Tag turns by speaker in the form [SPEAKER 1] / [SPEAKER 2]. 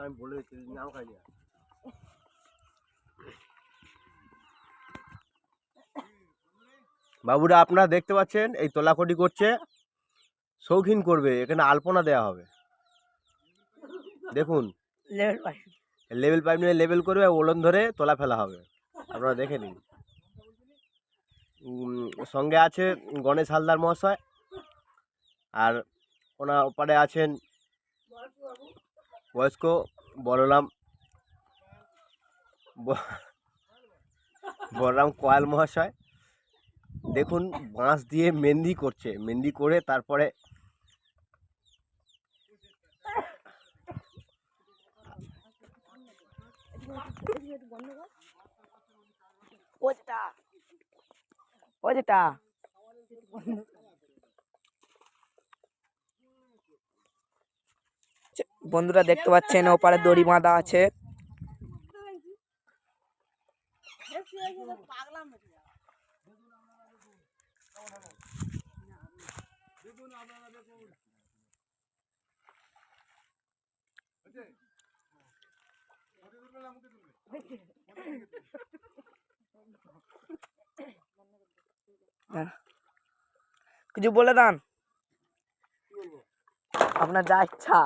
[SPEAKER 1] আমি বলে দিচ্ছি নাম খাইনি। বাবুরা আপনারা দেখতে পাচ্ছেন এই তোলাকটি করছে, শৌখিন করবে, এখানে আলপনা দেওয়া হবে। দেখুন লেভেল পাইপ নিয়ে লেভেল করবে, ওলন ধরে তোলা ফেলা হবে, আপনারা দেখে নিন। সঙ্গে আছে গণেশ হালদার মহাশয়, আর ওনার ওপারে আছেন বয়স্ক বলরাম কয়াল মহাশয়। দেখুন বাঁশ দিয়ে মেহেন্দি করছে, মেহেন্দি করে তারপরে
[SPEAKER 2] বন্ধুরা দেখতে পাচ্ছেন ওপারে দড়ি বাঁধা আছে। কিছু বলে দেন, আপনার যা ইচ্ছা।